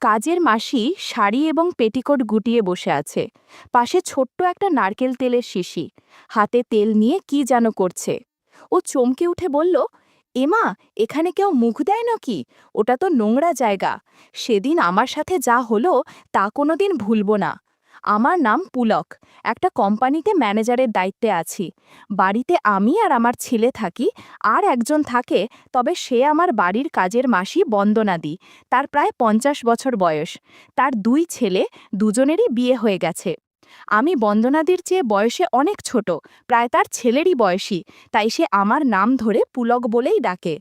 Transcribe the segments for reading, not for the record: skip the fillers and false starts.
কাজের মাসি শাড়ি এবং পেটিকোট গুটিয়ে বসে আছে। পাশে ছোট্ট একটা নারকেল তেলের শিশি, হাতে তেল নিয়ে কি যেন করছে। ও চমকে উঠে বলল, এমা, এখানে কেউ মুখ দেয় নাকি? ওটা তো নোংরা জায়গা। সেদিন আমার সাথে যা হলো তা কোনোদিন ভুলবো না। আমার নাম পুলক, একটা কোম্পানিতে ম্যানেজারের দায়িত্বে আছি। বাড়িতে আমি আর আমার ছেলে থাকি, আর একজন থাকে, তবে সে আমার বাড়ির কাজের মাসি বন্দনাদি। তার প্রায় ৫০ বছর বয়স। তার ২ ছেলে, দুজনেরই বিয়ে হয়ে গেছে। আমি বন্দনাদির চেয়ে বয়সে অনেক ছোট, প্রায় তার ছেলেরই বয়সী, তাই সে আমার নাম ধরে পুলক বলেই ডাকে।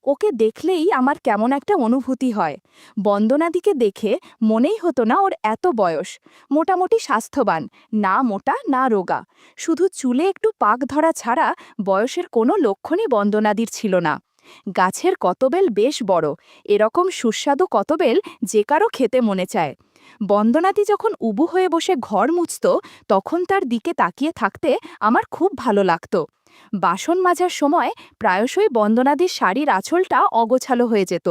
ওকে দেখলেই আমার কেমন একটা অনুভূতি হয়। বন্দনাদিকে দেখে মনেই হতো না ওর এত বয়স। মোটামুটি স্বাস্থ্যবান, না মোটা না রোগা, শুধু চুলে একটু পাক ধরা ছাড়া বয়সের কোনো লক্ষণই বন্দনাদির ছিল না। গাছের কতবেল বেশ বড়, এরকম সুস্বাদু কতবেল যে কারো খেতে মনে চায়। বন্দনাদি যখন উবু হয়ে বসে ঘর মুছত, তখন তার দিকে তাকিয়ে থাকতে আমার খুব ভালো লাগতো। বাসন মাজার সময় প্রায়শই বন্দনাদির শাড়ির আঁচলটা অগোছালো হয়ে যেত।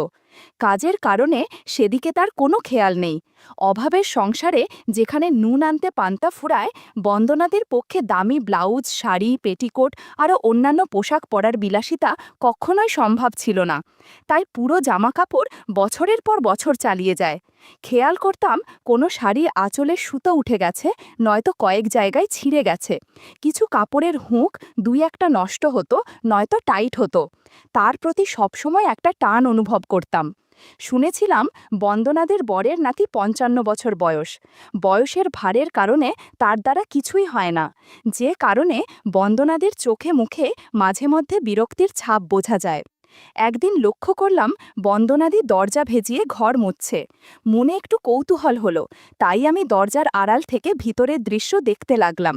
কাজের কারণে সেদিকে তার কোনো খেয়াল নেই। অভাবের সংসারে যেখানে নুন আনতে পান্তা ফুরায়, বন্দনাদের পক্ষে দামি ব্লাউজ, শাড়ি, পেটিকোট আরও অন্যান্য পোশাক পরার বিলাসিতা কখনোই সম্ভব ছিল না। তাই পুরো জামাকাপড় বছরের পর বছর চালিয়ে যায়। খেয়াল করতাম কোনো শাড়ির আঁচলের সুতো উঠে গেছে, নয়তো কয়েক জায়গায় ছিঁড়ে গেছে। কিছু কাপড়ের হুঁক দুই একটা নষ্ট হতো, নয়তো টাইট হতো। তার প্রতি সবসময় একটা টান অনুভব করতাম। শুনেছিলাম বন্দনাদের বরের নাকি ৫৫ বছর বয়স। বয়সের ভারের কারণে তার দ্বারা কিছুই হয় না, যে কারণে বন্দনাদের চোখে মুখে মাঝে মধ্যে বিরক্তির ছাপ বোঝা যায়। একদিন লক্ষ্য করলাম বন্দনাদি দরজা ভেজিয়ে ঘর মুছছে। মনে একটু কৌতূহল হলো, তাই আমি দরজার আড়াল থেকে ভিতরের দৃশ্য দেখতে লাগলাম।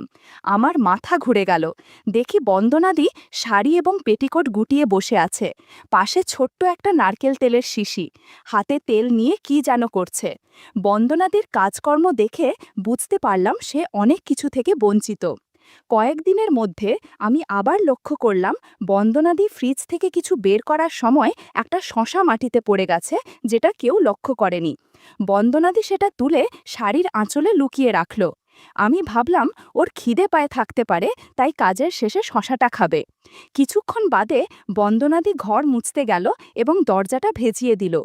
আমার মাথা ঘুরে গেল। দেখি বন্দনাদি শাড়ি এবং পেটিকোট গুটিয়ে বসে আছে। পাশে ছোট্ট একটা নারকেল তেলের শিশি, হাতে তেল নিয়ে কি যেন করছে। বন্দনাদির কাজকর্ম দেখে বুঝতে পারলাম সে অনেক কিছু থেকে বঞ্চিত। কয়েকদিনের মধ্যে আমি আবার লক্ষ্য করলাম বন্দনাদি ফ্রিজ থেকে কিছু বের করার সময় একটা শশা মাটিতে পড়ে গেছে, যেটা কেউ লক্ষ্য করেনি। বন্দনাদি সেটা তুলে শাড়ির আঁচলে লুকিয়ে রাখল। আমি ভাবলাম ওর খিদে পায়ে থাকতে পারে, তাই কাজের শেষে শশাটা খাবে। কিছুক্ষণ বাদে বন্দনাদি ঘর মুছতে গেল এবং দরজাটা ভেজিয়ে দিল।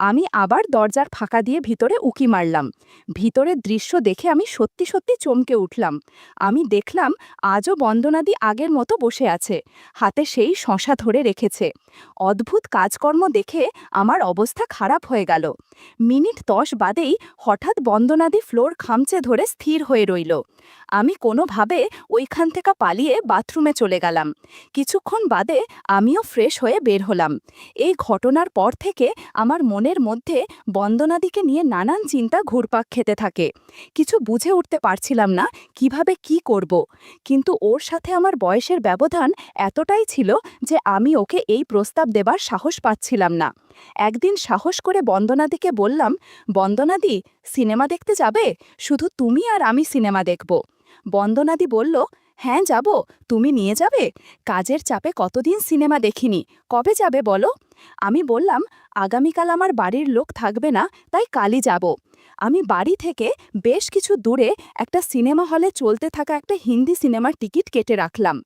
আমি আবার দরজার ফাঁকা দিয়ে ভিতরে উকি মারলাম। ভিতরের দৃশ্য দেখে আমি সত্যি সত্যি চমকে উঠলাম। আমি দেখলাম আজও বন্দনাদি আগের মতো বসে আছে, হাতে সেই শশা ধরে রেখেছে। অদ্ভুত কাজকর্ম দেখে আমার অবস্থা খারাপ হয়ে গেল। মিনিট ১০ বাদেই হঠাৎ বন্দনাদি ফ্লোর খামচে ধরে স্থির হয়ে রইল। আমি কোনোভাবে ওইখান থেকে পালিয়ে বাথরুমে চলে গেলাম। কিছুক্ষণ বাদে আমিও ফ্রেশ হয়ে বের হলাম। এই ঘটনার পর থেকে আমার মনের মধ্যে বন্দনাদিকে নিয়ে নানান চিন্তা ঘুরপাক খেতে থাকে। কিছু বুঝে উঠতে পারছিলাম না কিভাবে কি করব। কিন্তু ওর সাথে আমার বয়সের ব্যবধান এতটাই ছিল যে আমি ওকে এই প্রস্তাব দেবার সাহস পাচ্ছিলাম না। একদিন সাহস করে বন্দনাদিকে বললাম, বন্দনাদি, সিনেমা দেখতে যাবে? শুধু তুমি আর আমি সিনেমা দেখব। বন্দনাদি বলল, হ্যাঁ যাব। তুমি নিয়ে যাবে? কাজের চাপে কতদিন সিনেমা দেখিনি, কবে যাবে বলো? আমি বললাম, আগামীকাল আমার বাড়ির লোক থাকবে না, তাই কালই যাব। আমি বাড়ি থেকে বেশ কিছু দূরে একটা সিনেমা হলে চলতে থাকা একটা হিন্দি সিনেমার টিকিট কেটে রাখলাম।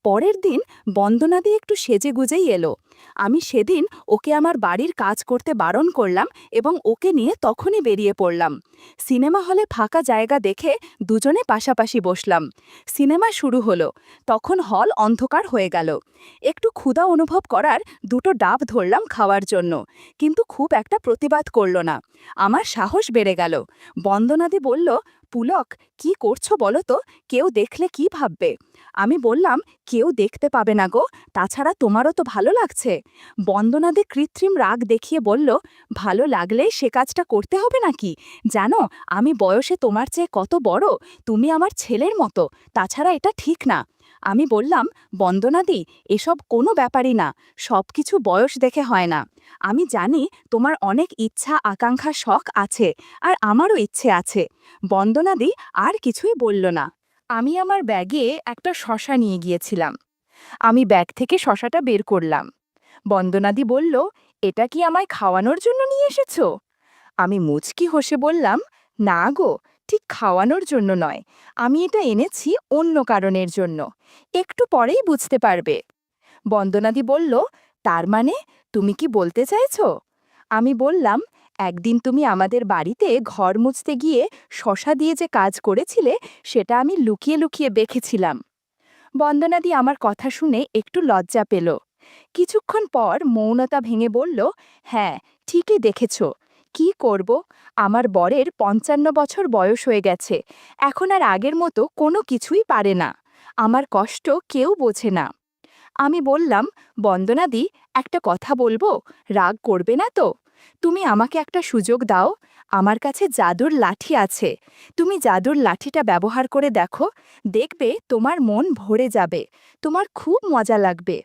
পরের দিন বন্দনাদি একটু সেজেগুজেই এলো। আমি সেদিন ওকে আমার বাড়ির কাজ করতে বারণ করলাম এবং ওকে নিয়ে তখনই বেরিয়ে পড়লাম। সিনেমা হলে ফাঁকা জায়গা দেখে দুজনে পাশাপাশি বসলাম। সিনেমা শুরু হলো। তখন হল অন্ধকার হয়ে গেল। একটু ক্ষুধা অনুভব করার দুটো ডাব ধরলাম খাওয়ার জন্য, কিন্তু খুব একটা প্রতিবাদ করল না। আমার সাহস বেড়ে গেল। বন্দনাদি বলল, পুলক, কি করছো বলো তো? কেউ দেখলে কি ভাববে? আমি বললাম, কেউ দেখতে পাবে না গো, তাছাড়া তোমারও তো ভালো লাগছে। বন্দনাদি কৃত্রিম রাগ দেখিয়ে বলল, ভালো লাগলেই সে কাজটা করতে হবে নাকি? জানো আমি বয়সে তোমার চেয়ে কত বড়, তুমি আমার ছেলের মতো, তাছাড়া এটা ঠিক না। আমি বললাম, বন্দনাদি, এসব কোনো ব্যাপারই না, সব কিছু বয়স দেখে হয় না। আমি জানি তোমার অনেক ইচ্ছা আকাঙ্ক্ষা শখ আছে, আর আমারও ইচ্ছে আছে। বন্দনাদি আর কিছুই বলল না। আমি আমার ব্যাগে একটা শশা নিয়ে গিয়েছিলাম। আমি ব্যাগ থেকে শশাটা বের করলাম। বন্দনাদি বলল, এটা কি আমায় খাওয়ানোর জন্য নিয়ে এসেছো? আমি মুচকি হেসে বললাম, না গো, ঠিক খাওয়ানোর জন্য নয়, আমি এটা এনেছি অন্য কারণের জন্য। একটু পরেই বুঝতে পারবে। বন্দনাদি বলল, তার মানে তুমি কি বলতে চাইছো? আমি বললাম, একদিন তুমি আমাদের বাড়িতে ঘর মুছতে গিয়ে শশা দিয়ে যে কাজ করেছিলে, সেটা আমি লুকিয়ে লুকিয়ে দেখেছিলাম। বন্দনাদি আমার কথা শুনে একটু লজ্জা পেল। কিছুক্ষণ পর মৌনতা ভেঙে বলল, হ্যাঁ, ঠিকই দেখেছ। কি করব, আমার বরের ৫৫ বছর বয়স হয়ে গেছে, এখন আর আগের মতো কোনো কিছুই পারে না। আমার কষ্ট কেউ বোঝে না। আমি বললাম, বন্দনাদি, একটা কথা বলবো, রাগ করবে না তো? তুমি আমাকে একটা সুযোগ দাও। আমার কাছে জাদুর লাঠি আছে, তুমি জাদুর লাঠিটা ব্যবহার করে দেখো, দেখবে তোমার মন ভরে যাবে, তোমার খুব মজা লাগবে।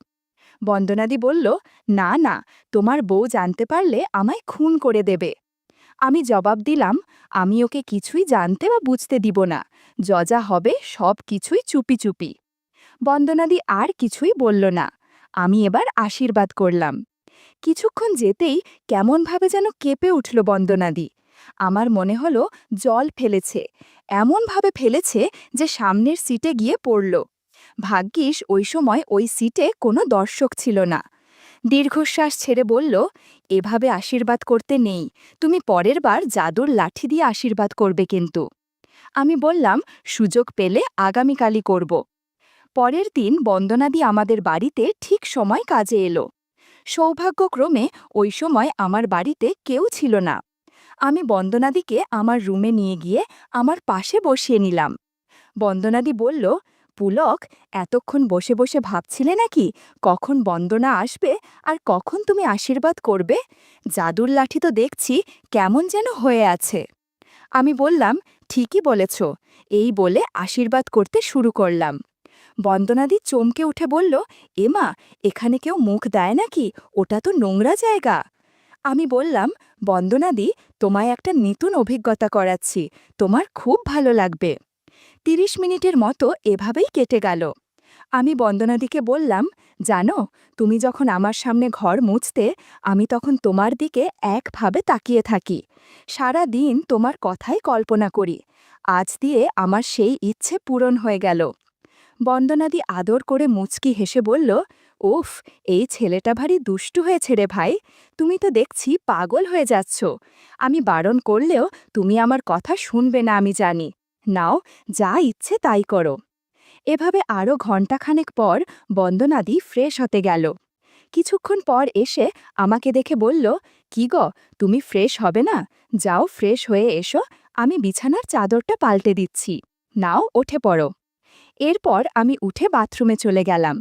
বন্দনাদি বলল, না না, তোমার বউ জানতে পারলে আমায় খুন করে দেবে। আমি জবাব দিলাম, আমি ওকে কিছুই জানতে বা বুঝতে দিব না, যা হবে সব কিছুই চুপি চুপি। বন্দনাদি আর কিছুই বলল না। আমি এবার আশীর্বাদ করলাম। কিছুক্ষণ যেতেই কেমনভাবে যেন কেঁপে উঠল বন্দনাদি। আমার মনে হলো জল ফেলেছে, এমনভাবে ফেলেছে যে সামনের সিটে গিয়ে পড়ল। ভাগ্যিস ওই সময় ওই সিটে কোনো দর্শক ছিল না। দীর্ঘশ্বাস ছেড়ে বলল, এভাবে আশীর্বাদ করতে নেই, তুমি পরের বার জাদুর লাঠি দিয়ে আশীর্বাদ করবে কিন্তু। আমি বললাম, সুযোগ পেলে আগামীকালই করব। পরের দিন বন্দনাদি আমাদের বাড়িতে ঠিক সময় কাজে এলো। সৌভাগ্যক্রমে ওই সময় আমার বাড়িতে কেউ ছিল না। আমি বন্দনাদিকে আমার রুমে নিয়ে গিয়ে আমার পাশে বসিয়ে নিলাম। বন্দনাদি বলল, পুলক, এতক্ষণ বসে বসে ভাবছিলে নাকি কখন বন্দনা আসবে আর কখন তুমি আশীর্বাদ করবে? জাদুর লাঠি তো দেখছি কেমন যেন হয়ে আছে। আমি বললাম, ঠিকই বলেছ। এই বলে আশীর্বাদ করতে শুরু করলাম। বন্দনাদি চমকে উঠে বলল, এমা, এখানে কেউ মুখ দেয় নাকি? ওটা তো নোংরা জায়গা। আমি বললাম, বন্দনাদি, তোমায় একটা নতুন অভিজ্ঞতা করাচ্ছি, তোমার খুব ভালো লাগবে। ৩০ মিনিটের মতো এভাবেই কেটে গেল। আমি বন্দনাদিকে বললাম, জানো, তুমি যখন আমার সামনে ঘর মুছতে, আমি তখন তোমার দিকে একভাবে তাকিয়ে থাকি, সারা দিন তোমার কথাই কল্পনা করি। আজ দিয়ে আমার সেই ইচ্ছে পূরণ হয়ে গেল। বন্দনাদি আদর করে মুচকি হেসে বলল, উফ, এই ছেলেটা ভারী দুষ্টু হয়েছে রে ভাই, তুমি তো দেখছি পাগল হয়ে যাচ্ছ। আমি বারণ করলেও তুমি আমার কথা শুনবে না আমি জানি। নাও, যা ইচ্ছে তাই করো। এভাবে আরও ঘণ্টাখানেক পর বন্দনাদি ফ্রেশ হতে গেল। কিছুক্ষণ পর এসে আমাকে দেখে বলল, কি গো, তুমি ফ্রেশ হবে না? যাও, ফ্রেশ হয়ে এসো, আমি বিছানার চাদরটা পাল্টে দিচ্ছি। নাও, উঠে পড়ো। এরপর আমি উঠে বাথরুমে চলে গেলাম।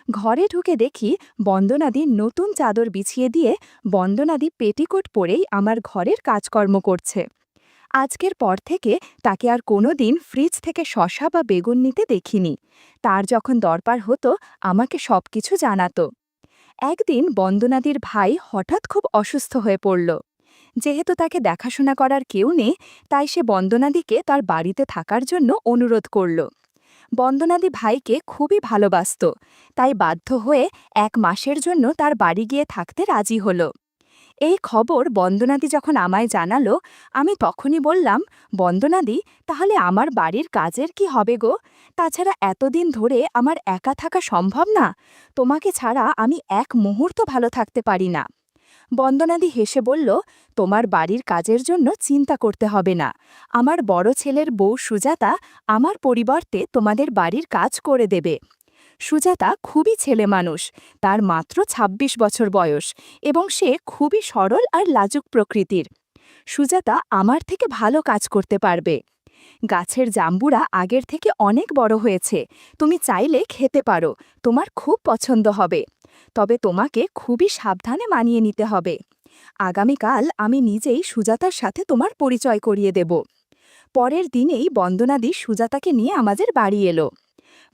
ঘরে ঢুকে দেখি বন্দনাদি নতুন চাদর বিছিয়ে দিয়ে বন্দনাদি পেটিকোট পরেই আমার ঘরের কাজকর্ম করছে। আজকের পর থেকে তাকে আর কোনো দিন ফ্রিজ থেকে শসা বা বেগুন নিতে দেখিনি। তার যখন দরকার হতো আমাকে সবকিছু জানাতো। একদিন বন্দনাদির ভাই হঠাৎ খুব অসুস্থ হয়ে পড়ল। যেহেতু তাকে দেখাশোনা করার কেউ নেই, তাই সে বন্দনাদিকে তার বাড়িতে থাকার জন্য অনুরোধ করল। বন্দনাদি ভাইকে খুবই ভালোবাসত, তাই বাধ্য হয়ে ১ মাসের জন্য তার বাড়ি গিয়ে থাকতে রাজি হল। এই খবর বন্দনাদি যখন আমায় জানালো, আমি তখনই বললাম, বন্দনাদি, তাহলে আমার বাড়ির কাজের কি হবে গো? তাছাড়া এতদিন ধরে আমার একা থাকা সম্ভব না, তোমাকে ছাড়া আমি এক মুহূর্ত ভালো থাকতে পারি না। বন্দনাদি হেসে বলল, তোমার বাড়ির কাজের জন্য চিন্তা করতে হবে না, আমার বড় ছেলের বউ সুজাতা আমার পরিবর্তে তোমাদের বাড়ির কাজ করে দেবে। সুজাতা খুবই ছেলে মানুষ, তার মাত্র ২৬ বছর বয়স এবং সে খুবই সরল আর লাজুক প্রকৃতির। সুজাতা আমার থেকে ভালো কাজ করতে পারবে। গাছের জাম্বুরা আগের থেকে অনেক বড় হয়েছে, তুমি চাইলে খেতে পারো, তোমার খুব পছন্দ হবে। তবে তোমাকে খুবই সাবধানে মানিয়ে নিতে হবে। আগামীকাল আমি নিজেই সুজাতার সাথে তোমার পরিচয় করিয়ে দেব। পরের দিনেই বন্দনাদি সুজাতাকে নিয়ে আমাদের বাড়ি এলো।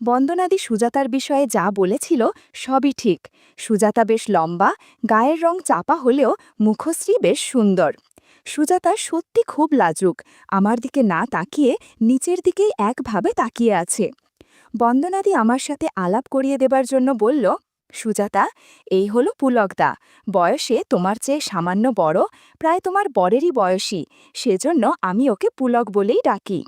বন্দনাদি সুজাতার বিষয়ে যা বলেছিল সবই ঠিক। সুজাতা বেশ লম্বা, গায়ের রং চাপা হলেও মুখশ্রী বেশ সুন্দর। সুজাতা সত্যি খুব লাজুক, আমার দিকে না তাকিয়ে নিচের দিকেই একভাবে তাকিয়ে আছে। বন্দনাদি আমার সাথে আলাপ করিয়ে দেবার জন্য বলল, সুজাতা, এই হলো পুলকদা। বয়সে তোমার চেয়ে সামান্য বড়, প্রায় তোমার বরেরই বয়সী, সেজন্য আমি ওকে পুলক বলেই ডাকি।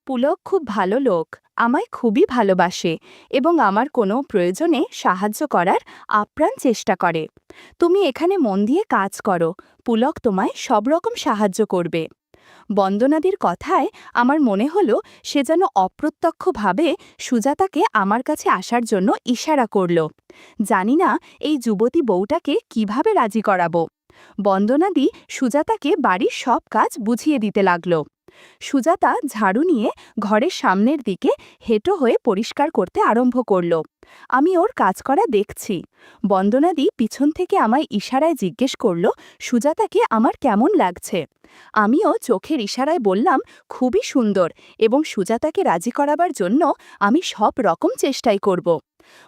পুলক খুব ভালো লোক, আমায় খুবই ভালোবাসে এবং আমার কোনো প্রয়োজনে সাহায্য করার আপ্রাণ চেষ্টা করে। তুমি এখানে মন দিয়ে কাজ করো, পুলক তোমায় সব রকম সাহায্য করবে। বন্দনাদির কথায় আমার মনে হলো সে যেন অপ্রত্যক্ষভাবে সুজাতাকে আমার কাছে আসার জন্য ইশারা করল। জানি না এই যুবতী বউটাকে কিভাবে রাজি করাবো। বন্দনাদি সুজাতাকে বাড়ির সব কাজ বুঝিয়ে দিতে লাগল। সুজাতা ঝাড়ু নিয়ে ঘরের সামনের দিকে হেঁটো হয়ে পরিষ্কার করতে আরম্ভ করল। আমি ওর কাজ করা দেখছি। বন্দনাদি পিছন থেকে আমায় ইশারায় জিজ্ঞেস করল সুজাতাকে আমার কেমন লাগছে। আমিও চোখের ইশারায় বললাম খুবই সুন্দর এবং সুজাতাকে রাজি করাবার জন্য আমি সব রকম চেষ্টাই করব।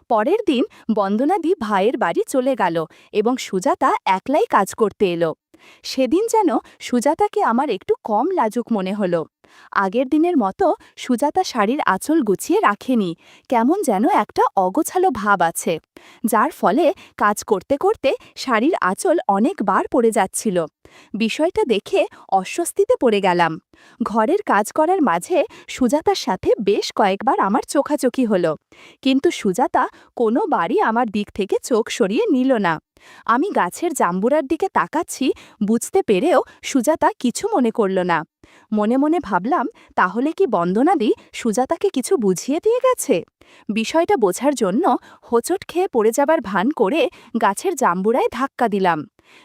পরের দিন বন্দনাদি ভাইয়ের বাড়ি চলে গেল এবং সুজাতা একলাই কাজ করতে এলো। সেদিন যেন সুজাতাকে আমার একটু কম লাজুক মনে হলো। আগের দিনের মতো সুজাতা শাড়ির আঁচল গুছিয়ে রাখেনি, কেমন যেন একটা অগোছালো ভাব আছে, যার ফলে কাজ করতে করতে শাড়ির আঁচল অনেকবার পড়ে যাচ্ছিল। বিষয়টা দেখে অস্বস্তিতে পড়ে গেলাম। ঘরের কাজ করার মাঝে সুজাতার সাথে বেশ কয়েকবার আমার চোখাচোখি হলো, কিন্তু সুজাতা কোনোবারই আমার দিক থেকে চোখ সরিয়ে নিল না। আমি গাছের জাম্বুরার দিকে তাকাচ্ছি, বুঝতে পেরেও সুজাতা কিছু মনে করল না। মনে মনে ভাবলাম, তাহলে কি বন্দনাদি সুজাতাকে কিছু বুঝিয়ে দিয়ে গেছে? বিষয়টা বোঝার জন্য হোঁচট খেয়ে পড়ে যাবার ভান করে গাছের জাম্বুরায় ধাক্কা দিলাম।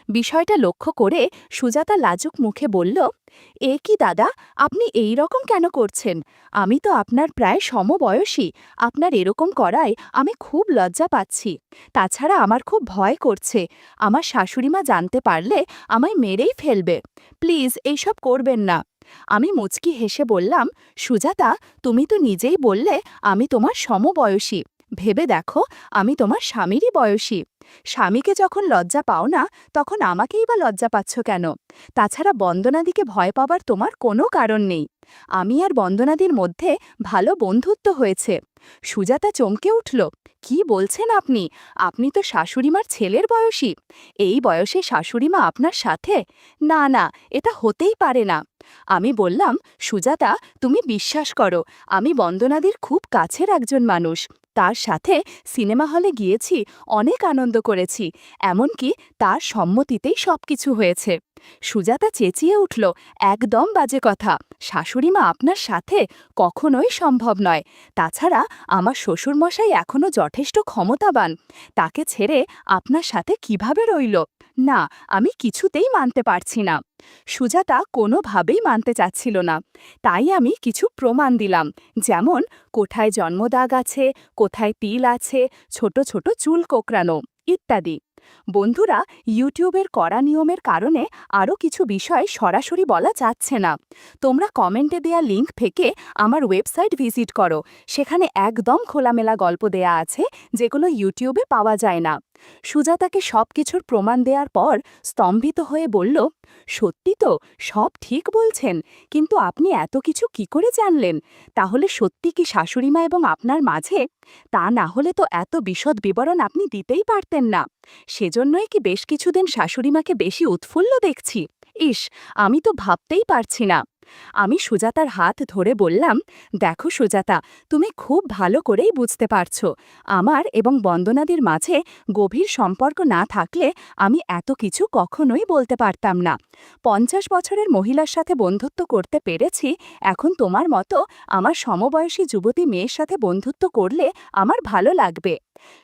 বিষয়টা লক্ষ্য করে সুজাতা লাজুক মুখে বলল, এ কি দাদা, আপনি এই রকম কেন করছেন? আমি তো আপনার প্রায় সমবয়সী, আপনার এরকম করায় আমি খুব লজ্জা পাচ্ছি। তাছাড়া আমার খুব ভয় করছে, আমার শাশুড়িমা জানতে পারলে আমায় মেরেই ফেলবে। প্লিজ এইসব করবেন না। আমি মুচকি হেসে বললাম, সুজাতা, তুমি তো নিজেই বললে আমি তোমার সমবয়সী। ভেবে দেখো, আমি তোমার স্বামীরই বয়সী। স্বামীকে যখন লজ্জা পাও না, তখন আমাকেই বা লজ্জা পাচ্ছ কেন? তাছাড়া বন্দনাদিকে ভয় পাবার তোমার কোনো কারণ নেই। আমি আর বন্দনাদির মধ্যে ভালো বন্ধুত্ব হয়েছে। সুজাতা চমকে উঠল, কি বলছেন আপনি? আপনি তো শাশুড়িমার ছেলের বয়সী। এই বয়সে শাশুড়িমা আপনার সাথে? না না, এটা হতেই পারে না। আমি বললাম, সুজাতা, তুমি বিশ্বাস করো, আমি বন্দনাদির খুব কাছের একজন মানুষ। তার সাথে সিনেমা হলে গিয়েছি, অনেক আনন্দ করেছি, এমনকি তার সম্মতিতেই সবকিছু হয়েছে। সুজাতা চেঁচিয়ে উঠল, একদম বাজে কথা। শাশুড়িমা আপনার সাথে? কখনোই সম্ভব নয়। তাছাড়া আমার শ্বশুরমশাই এখনও যথেষ্ট ক্ষমতাবান, তাকে ছেড়ে আপনার সাথে কিভাবে রইল? না, আমি কিছুতেই মানতে পারছি না। সুজাতা কোনোভাবেই মানতে চাচ্ছিল না। তাই আমি কিছু প্রমাণ দিলাম, যেমন কোথায় জন্মদাগ আছে, কোথায় তিল আছে, ছোট ছোট চুল কোঁকড়ানো ইত্যাদি। বন্ধুরা, ইউটিউবের কড়া নিয়মের কারণে আরও কিছু বিষয় সরাসরি বলা যাচ্ছে না। তোমরা কমেন্টে দেয়া লিঙ্ক থেকে আমার ওয়েবসাইট ভিজিট করো, সেখানে একদম খোলামেলা গল্প দেয়া আছে, যেগুলো ইউটিউবে পাওয়া যায় না। সুজাতাকে সব কিছুর প্রমাণ দেওয়ার পর স্তম্ভিত হয়ে বলল, সত্যি তো, সব ঠিক বলছেন, কিন্তু আপনি এত কিছু কি করে জানলেন? তাহলে সত্যি কি শাশুড়িমা এবং আপনার মাঝে? তা না হলে তো এত বিশদ বিবরণ আপনি দিতেই পারতেন না। সেজন্যই কি বেশ কিছুদিন শাশুড়িমাকে বেশি উৎফুল্ল দেখছি? ইস, আমি তো ভাবতেই পারছি না। আমি সুজাতার হাত ধরে বললাম, দেখো সুজাতা, তুমি খুব ভালো করেই বুঝতে পারছো, আমার এবং বন্দনাদির মাঝে গভীর সম্পর্ক না থাকলে আমি এত কিছু কখনোই বলতে পারতাম না। 50 বছরের মহিলার সাথে বন্ধুত্ব করতে পেরেছি, এখন তোমার মতো আমার সমবয়সী যুবতী মেয়ের সাথে বন্ধুত্ব করলে আমার ভালো লাগবে।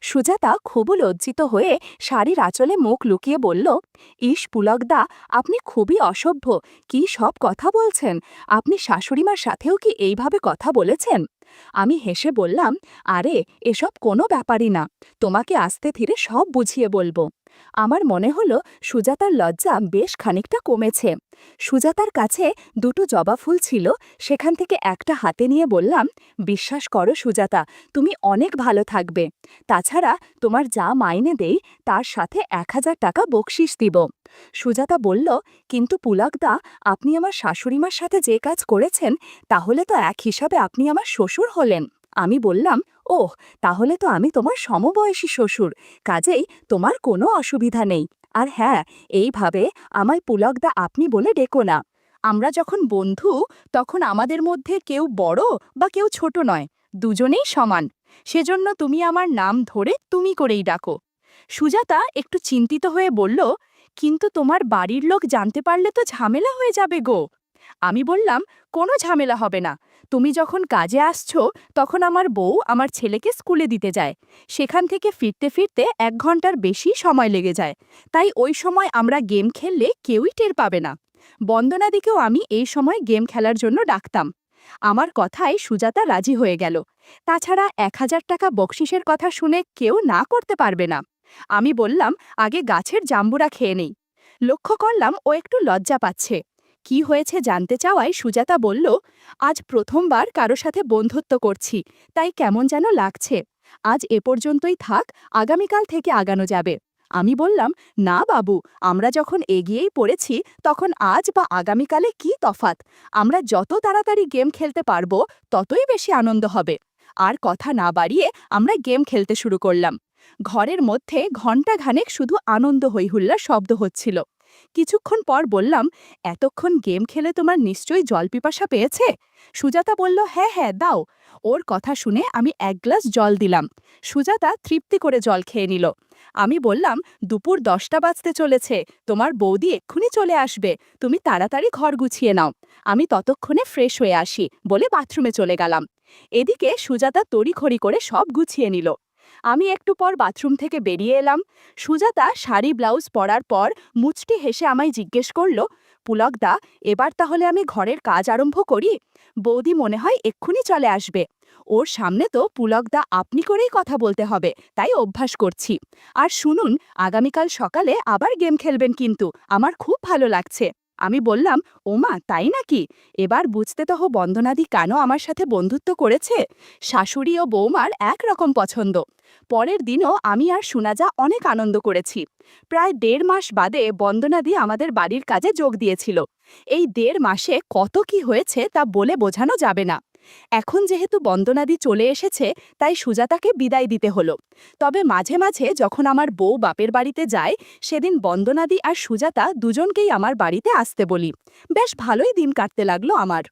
সুজাতা খুব লজ্জিত হয়ে শাড়ির আঁচলে মুখ লুকিয়ে বলল, ইস পুলকদা, আপনি খুবই অসভ্য, কি সব কথা বলছেন? আপনি শাশুড়িমার সাথেও কি এইভাবে কথা বলেছেন? আমি হেসে বললাম, আরে এসব কোনো ব্যাপারই না, তোমাকে আস্তে ধীরে সব বুঝিয়ে বলবো। আমার মনে হলো সুজাতার লজ্জা বেশ খানিকটা কমেছে। সুজাতার কাছে দুটো জবা ফুল ছিল, সেখান থেকে একটা হাতে নিয়ে বললাম, বিশ্বাস করো সুজাতা, তুমি অনেক ভালো থাকবে। তাছাড়া তোমার যা মাইনে দেই তার সাথে 1000 টাকা বকশিস দিব। সুজাতা বলল, কিন্তু পুলকদা, আপনি আমার শাশুড়িমার সাথে যে কাজ করেছেন, তাহলে তো এক হিসাবে আপনি আমার শ্বশুর হলেন। আমি বললাম, ওহ, তাহলে তো আমি তোমার সমবয়সী শ্বশুর, কাজেই তোমার কোনো অসুবিধা নেই। আর হ্যাঁ, এইভাবে আমায় পুলকদা আপনি বলে ডেকো না। আমরা যখন বন্ধু, তখন আমাদের মধ্যে কেউ বড় বা কেউ ছোট নয়, দুজনেই সমান। সেজন্য তুমি আমার নাম ধরে তুমি করেই ডাকো। সুজাতা একটু চিন্তিত হয়ে বলল, কিন্তু তোমার বাড়ির লোক জানতে পারলে তো ঝামেলা হয়ে যাবে গো। আমি বললাম, কোনো ঝামেলা হবে না। তুমি যখন কাজে আসছো, তখন আমার বউ আমার ছেলেকে স্কুলে দিতে যায়। সেখান থেকে ফিরতে ফিরতে 1 ঘন্টার বেশি সময় লেগে যায়। তাই ওই সময় আমরা গেম খেললে কেউই টের পাবে না। বন্দনাদিকেও আমি এই সময় গেম খেলার জন্য ডাকতাম। আমার কথায় সুজাতা রাজি হয়ে গেল। তাছাড়া 1000 টাকা বকশিসের কথা শুনে কেউ না করতে পারবে না। আমি বললাম, আগে গাছের জাম্বুরা খেয়ে নেই। লক্ষ্য করলাম ও একটু লজ্জা পাচ্ছে। কি হয়েছে জানতে চাওয়ায় সুজাতা বলল, আজ প্রথমবার কারো সাথে বন্ধুত্ব করছি, তাই কেমন যেন লাগছে। আজ এ পর্যন্তই থাক, আগামীকাল থেকে আগানো যাবে। আমি বললাম, না বাবু, আমরা যখন এগিয়েই পড়েছি, তখন আজ বা আগামীকালে কি তফাৎ? আমরা যত তাড়াতাড়ি গেম খেলতে পারবো, ততই বেশি আনন্দ হবে। আর কথা না বাড়িয়ে আমরা গেম খেলতে শুরু করলাম। ঘরের মধ্যে ঘণ্টাখানেক শুধু আনন্দ হৈহুল্লার শব্দ হচ্ছিল। কিছুক্ষণ পর বললাম, এতক্ষণ গেম খেলে তোমার নিশ্চয়ই জল পিপাসা পেয়েছে? সুজাতা বলল, হ্যাঁ হ্যাঁ, দাও। ওর কথা শুনে আমি 1 গ্লাস জল দিলাম। সুজাতা তৃপ্তি করে জল খেয়ে নিল। আমি বললাম, দুপুর 10টা বাজতে চলেছে, তোমার বৌদি এক্ষুনি চলে আসবে, তুমি তাড়াতাড়ি ঘর গুছিয়ে নাও। আমি ততক্ষণে ফ্রেশ হয়ে আসি বলে বাথরুমে চলে গেলাম। এদিকে সুজাতা তড়িঘড়ি করে সব গুছিয়ে নিল। আমি একটু পর বাথরুম থেকে বেরিয়ে এলাম। সুজাতা শাড়ি ব্লাউজ পরার পর মুচটি হেসে আমায় জিজ্ঞেস করল, পুলকদা, এবার তাহলে আমি ঘরের কাজ আরম্ভ করি? বৌদি মনে হয় এক্ষুনি চলে আসবে। ওর সামনে তো পুলকদা আপনি করেই কথা বলতে হবে, তাই অভ্যাস করছি। আর শুনুন, আগামীকাল সকালে আবার গেম খেলবেন কিন্তু, আমার খুব ভালো লাগছে। আমি বললাম, ওমা, তাই নাকি? এবার বুঝতে তো বন্দনাদি কেন আমার সাথে বন্ধুত্ব করেছে। শাশুড়ি ও বৌমার একরকম পছন্দ। পরের দিনও আমি আর সুনাজা অনেক আনন্দ করেছি। প্রায় 1.5 মাস বাদে বন্দনাদি আমাদের বাড়ির কাজে যোগ দিয়েছিল। এই 1.5 মাসে কত কি হয়েছে তা বলে বোঝানো যাবে না। এখন যেহেতু বন্দনাদি চলে এসেছে, তাই সুজাতাকে বিদায় দিতে হলো। তবে মাঝে মাঝে যখন আমার বউ বাপের বাড়িতে যায়, সেদিন বন্দনাদি আর সুজাতা দুজনকেই আমার বাড়িতে আসতে বলি। বেশ ভালোই দিন কাটতে লাগলো আমার।